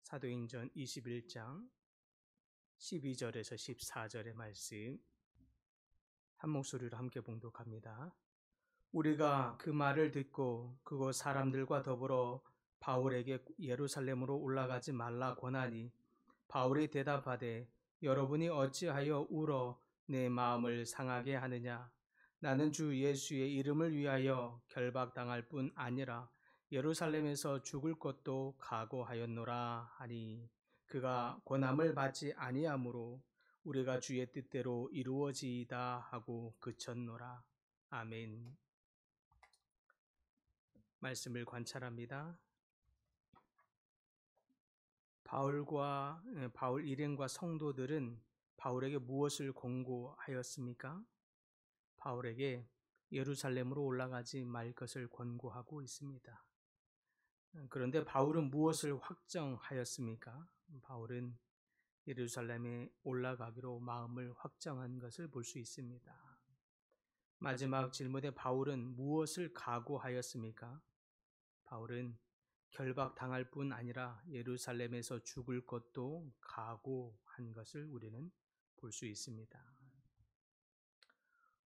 사도행전 21장 12절에서 14절의 말씀 한 목소리로 함께 봉독합니다. 우리가 그 말을 듣고 그곳 사람들과 더불어 바울에게 예루살렘으로 올라가지 말라 권하니 바울이 대답하되 여러분이 어찌하여 울어 내 마음을 상하게 하느냐. 나는 주 예수의 이름을 위하여 결박당할 뿐 아니라 예루살렘에서 죽을 것도 각오하였노라 하니 그가 권함을 받지 아니하므로 우리가 주의 뜻대로 이루어지이다 하고 그쳤노라. 아멘. 말씀을 관찰합니다. 바울 일행과 성도들은 바울에게 무엇을 권고하였습니까? 바울에게 예루살렘으로 올라가지 말 것을 권고하고 있습니다. 그런데 바울은 무엇을 확정하였습니까? 바울은 예루살렘에 올라가기로 마음을 확정한 것을 볼 수 있습니다. 마지막 질문에 바울은 무엇을 각오하였습니까? 바울은 결박당할 뿐 아니라 예루살렘에서 죽을 것도 각오한 것을 우리는 볼 수 있습니다.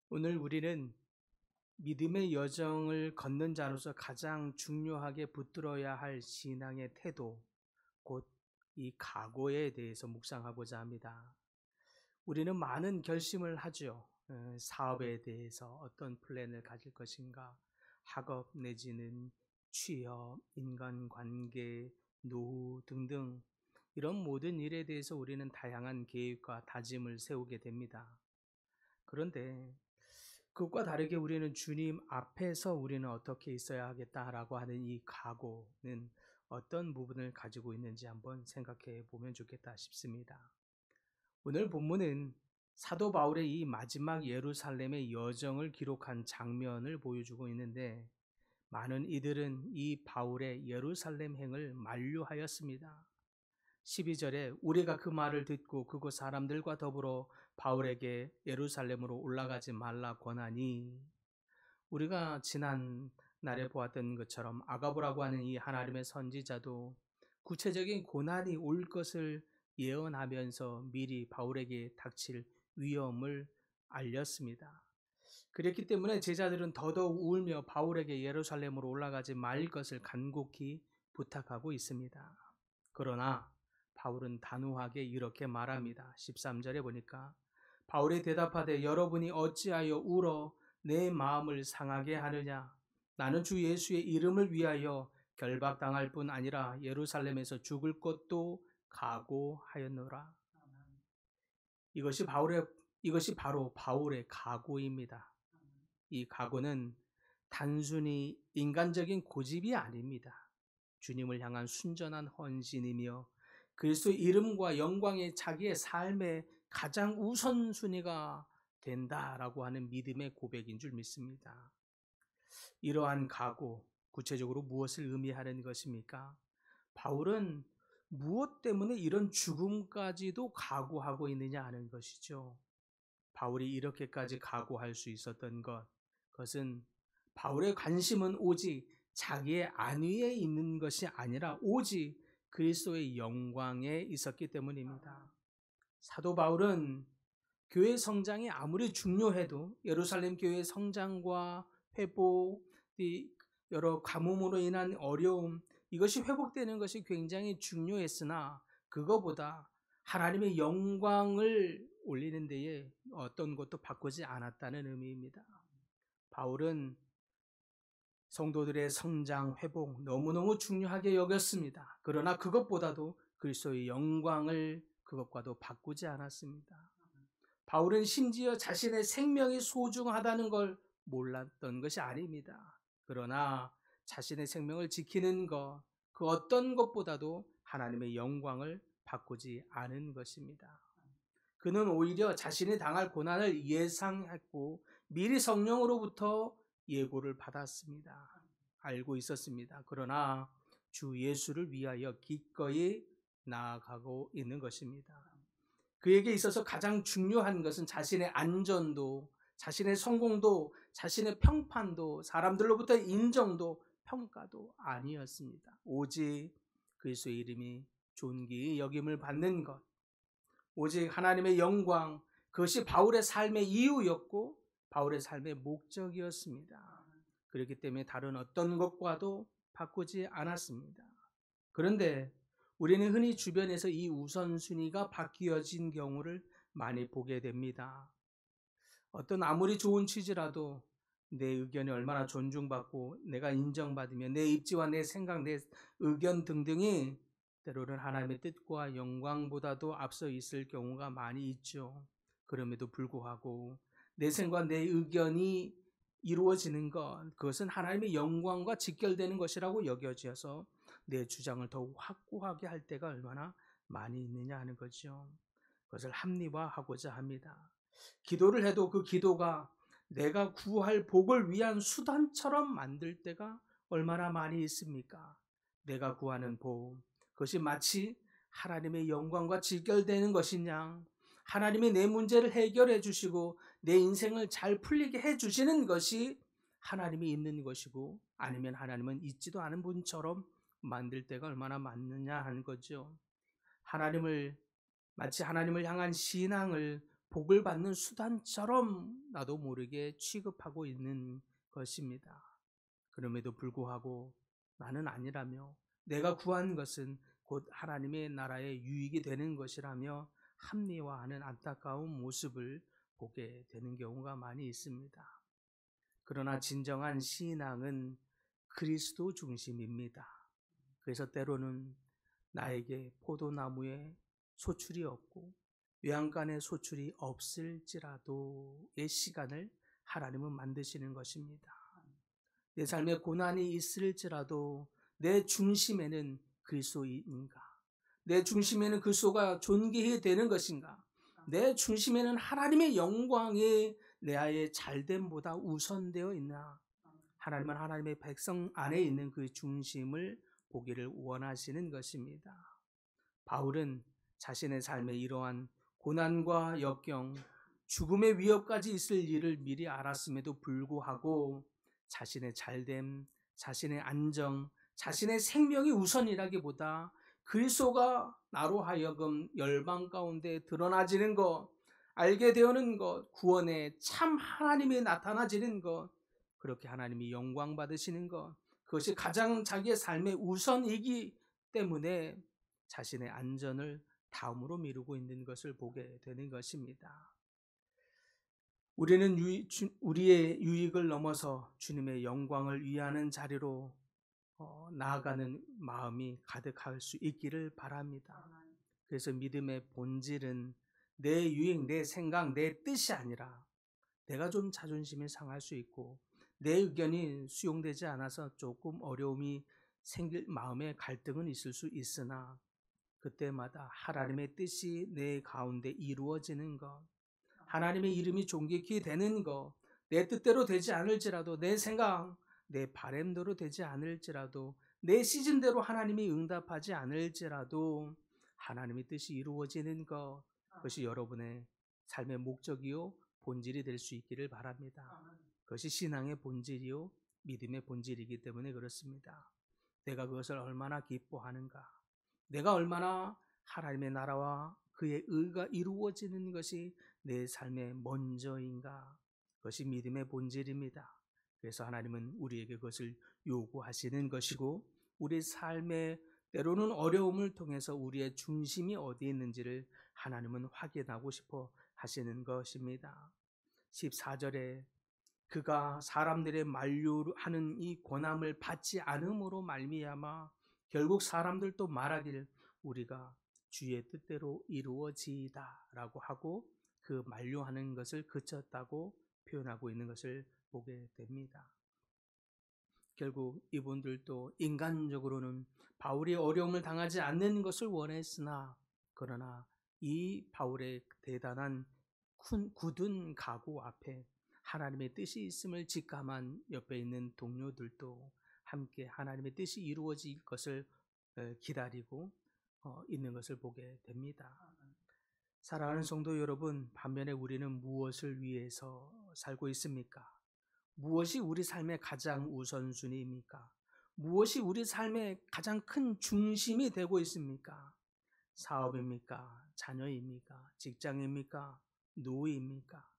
오늘 우리는 믿음의 여정을 걷는 자로서 가장 중요하게 붙들어야 할 신앙의 태도, 곧 이 각오에 대해서 묵상하고자 합니다. 우리는 많은 결심을 하죠. 사업에 대해서 어떤 플랜을 가질 것인가, 학업 내지는 취업, 인간관계, 노후 등등 이런 모든 일에 대해서 우리는 다양한 계획과 다짐을 세우게 됩니다. 그런데 그것과 다르게 우리는 주님 앞에서 우리는 어떻게 있어야 하겠다라고 하는 이 각오는 어떤 부분을 가지고 있는지 한번 생각해 보면 좋겠다 싶습니다. 오늘 본문은 사도 바울의 이 마지막 예루살렘의 여정을 기록한 장면을 보여주고 있는데 많은 이들은 이 바울의 예루살렘 행을 만류하였습니다. 12절에 우리가 그 말을 듣고 그곳 사람들과 더불어 바울에게 예루살렘으로 올라가지 말라 권하니, 우리가 지난 날에 보았던 것처럼 아가보라고 하는 이 하나님의 선지자도 구체적인 고난이 올 것을 예언하면서 미리 바울에게 닥칠 위험을 알렸습니다. 그랬기 때문에 제자들은 더더욱 울며 바울에게 예루살렘으로 올라가지 말 것을 간곡히 부탁하고 있습니다. 그러나 바울은 단호하게 이렇게 말합니다. 13절에 보니까 바울이 대답하되 여러분이 어찌하여 울어 내 마음을 상하게 하느냐. 나는 주 예수의 이름을 위하여 결박당할 뿐 아니라 예루살렘에서 죽을 것도 각오하였노라. 이것이 바로 바울의 각오입니다. 이 각오는 단순히 인간적인 고집이 아닙니다. 주님을 향한 순전한 헌신이며 그리스도의 이름과 영광이 자기의 삶의 가장 우선순위가 된다라고 하는 믿음의 고백인 줄 믿습니다. 이러한 각오, 구체적으로 무엇을 의미하는 것입니까? 바울은 무엇 때문에 이런 죽음까지도 각오하고 있느냐 하는 것이죠. 바울이 이렇게까지 각오할 수 있었던 그것은 바울의 관심은 오직 자기의 안위에 있는 것이 아니라 오직 그리스도의 영광에 있었기 때문입니다. 사도 바울은 교회 성장이 아무리 중요해도 예루살렘 교회의 성장과 회복, 여러 가뭄으로 인한 어려움, 이것이 회복되는 것이 굉장히 중요했으나 그거보다 하나님의 영광을 올리는 데에 어떤 것도 바꾸지 않았다는 의미입니다. 바울은 성도들의 성장, 회복 너무너무 중요하게 여겼습니다. 그러나 그것보다도 그리스도의 영광을 그것과도 바꾸지 않았습니다. 바울은 심지어 자신의 생명이 소중하다는 걸 몰랐던 것이 아닙니다. 그러나 자신의 생명을 지키는 것, 그 어떤 것보다도 하나님의 영광을 바꾸지 않은 것입니다. 그는 오히려 자신이 당할 고난을 예상했고 미리 성령으로부터 예고를 받았습니다. 알고 있었습니다. 그러나 주 예수를 위하여 기꺼이 나아가고 있는 것입니다. 그에게 있어서 가장 중요한 것은 자신의 안전도, 자신의 성공도, 자신의 평판도, 사람들로부터 인정도, 평가도 아니었습니다. 오직 그리스도의 이름이 존귀히 여김을 받는 것, 오직 하나님의 영광, 그것이 바울의 삶의 이유였고 바울의 삶의 목적이었습니다. 그렇기 때문에 다른 어떤 것과도 바꾸지 않았습니다. 그런데 우리는 흔히 주변에서 이 우선순위가 바뀌어진 경우를 많이 보게 됩니다. 어떤 아무리 좋은 취지라도 내 의견이 얼마나 존중받고 내가 인정받으며 내 입지와 내 생각, 내 의견 등등이 때로는 하나님의 뜻과 영광보다도 앞서 있을 경우가 많이 있죠. 그럼에도 불구하고 내 생각과 내 의견이 이루어지는 것, 그것은 하나님의 영광과 직결되는 것이라고 여겨져서 내 주장을 더욱 확고하게 할 때가 얼마나 많이 있느냐 하는 거죠. 그것을 합리화하고자 합니다. 기도를 해도 그 기도가 내가 구할 복을 위한 수단처럼 만들 때가 얼마나 많이 있습니까? 내가 구하는 복, 그것이 마치 하나님의 영광과 직결되는 것이냐, 하나님이 내 문제를 해결해 주시고 내 인생을 잘 풀리게 해 주시는 것이 하나님이 있는 것이고, 아니면 하나님은 있지도 않은 분처럼 만들 때가 얼마나 많느냐 하는 거죠. 마치 하나님을 향한 신앙을 복을 받는 수단처럼 나도 모르게 취급하고 있는 것입니다. 그럼에도 불구하고 나는 아니라며, 내가 구한 것은 곧 하나님의 나라의 유익이 되는 것이라며 합리화하는 안타까운 모습을 보게 되는 경우가 많이 있습니다. 그러나 진정한 신앙은 그리스도 중심입니다. 그래서 때로는 나에게 포도나무에 소출이 없고 외양간에 소출이 없을지라도의 시간을 하나님은 만드시는 것입니다. 내 삶에 고난이 있을지라도 내 중심에는 그리스도인가? 내 중심에는 그리스도가 존귀해야 되는 것인가? 내 중심에는 하나님의 영광이 내 아이의 잘됨보다 우선되어 있나? 하나님은 하나님의 백성 안에 있는 그 중심을 보기를 원하시는 것입니다. 바울은 자신의 삶에 이러한 고난과 역경, 죽음의 위협까지 있을 일을 미리 알았음에도 불구하고 자신의 잘됨, 자신의 안정, 자신의 생명이 우선이라기보다 그리스도가 나로 하여금 열방 가운데 드러나지는 것, 알게 되는 것, 구원의 참 하나님이 나타나지는 것, 그렇게 하나님이 영광 받으시는 것, 그것이 가장 자기의 삶의 우선이기 때문에 자신의 안전을 다음으로 미루고 있는 것을 보게 되는 것입니다. 우리는 우리의 유익을 넘어서 주님의 영광을 위하는 자리로 나아가는 마음이 가득할 수 있기를 바랍니다. 그래서 믿음의 본질은 내 유익, 내 생각, 내 뜻이 아니라 내가 좀 자존심이 상할 수 있고 내 의견이 수용되지 않아서 조금 어려움이 생길 마음의 갈등은 있을 수 있으나 그때마다 하나님의 뜻이 내 가운데 이루어지는 것, 하나님의 이름이 존귀케 되는 것, 내 뜻대로 되지 않을지라도 내 생각, 내 바램대로 되지 않을지라도 내 시즌대로 하나님이 응답하지 않을지라도 하나님의 뜻이 이루어지는 것, 그것이 여러분의 삶의 목적이요 본질이 될 수 있기를 바랍니다. 그것이 신앙의 본질이요 믿음의 본질이기 때문에 그렇습니다. 내가 그것을 얼마나 기뻐하는가, 내가 얼마나 하나님의 나라와 그의 의가 이루어지는 것이 내 삶의 먼저인가, 그것이 믿음의 본질입니다. 그래서 하나님은 우리에게 그것을 요구하시는 것이고 우리 삶의 때로는 어려움을 통해서 우리의 중심이 어디에 있는지를 하나님은 확인하고 싶어 하시는 것입니다. 14절에 그가 사람들의 만류하는 이 권함을 받지 않음으로 말미암아 결국 사람들도 말하기를 우리가 주의 뜻대로 이루어지이다라고 하고 그 만류하는 것을 그쳤다고 표현하고 있는 것을 보게 됩니다. 결국 이분들도 인간적으로는 바울이 어려움을 당하지 않는 것을 원했으나 그러나 이 바울의 대단한 굳은 각오 앞에 하나님의 뜻이 있음을 직감한 옆에 있는 동료들도 함께 하나님의 뜻이 이루어질 것을 기다리고 있는 것을 보게 됩니다. 사랑하는 성도 여러분, 반면에 우리는 무엇을 위해서 살고 있습니까? 무엇이 우리 삶의 가장 우선순위입니까? 무엇이 우리 삶의 가장 큰 중심이 되고 있습니까? 사업입니까? 자녀입니까? 직장입니까? 노예입니까?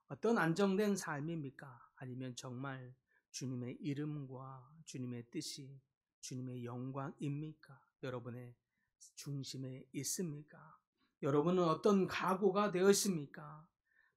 어떤 안정된 삶입니까? 아니면 정말 주님의 이름과 주님의 뜻이 주님의 영광입니까? 여러분의 중심에 있습니까? 여러분은 어떤 각오가 되었습니까?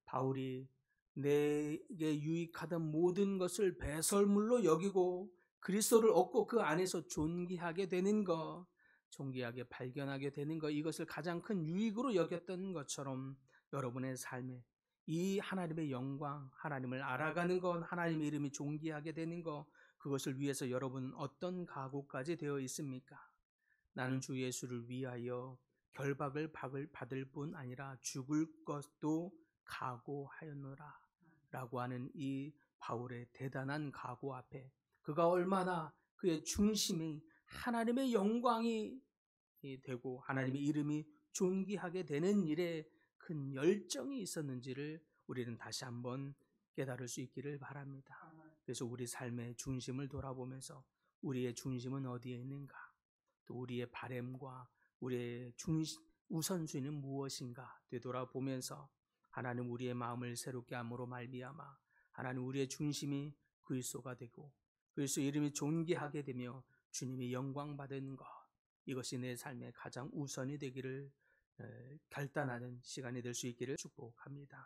바울이 내게 유익하던 모든 것을 배설물로 여기고 그리스도를 얻고 그 안에서 존귀하게 되는 것, 존귀하게 발견하게 되는 것, 이것을 가장 큰 유익으로 여겼던 것처럼 여러분의 삶에 이 하나님의 영광, 하나님을 알아가는 것, 하나님의 이름이 존귀하게 되는 것, 그것을 위해서 여러분 어떤 각오까지 되어 있습니까? 나는 주 예수를 위하여 결박을 받을 뿐 아니라 죽을 것도 각오하였노라 라고 하는 이 바울의 대단한 각오 앞에 그가 얼마나 그의 중심이 하나님의 영광이 되고 하나님의 이름이 존귀하게 되는 일에 큰 열정이 있었는지를 우리는 다시 한번 깨달을 수 있기를 바랍니다. 그래서 우리 삶의 중심을 돌아보면서 우리의 중심은 어디에 있는가? 또 우리의 바램과 우리의 우선순위는 무엇인가 되돌아보면서 하나님 우리의 마음을 새롭게 함으로 말미암아 하나님 우리의 중심이 그리스도가 되고 그리스도 이름이 존귀하게 되며 주님이 영광 받은 것, 이것이 내 삶의 가장 우선이 되기를 결단하는 시간이 될 수 있기를 축복합니다.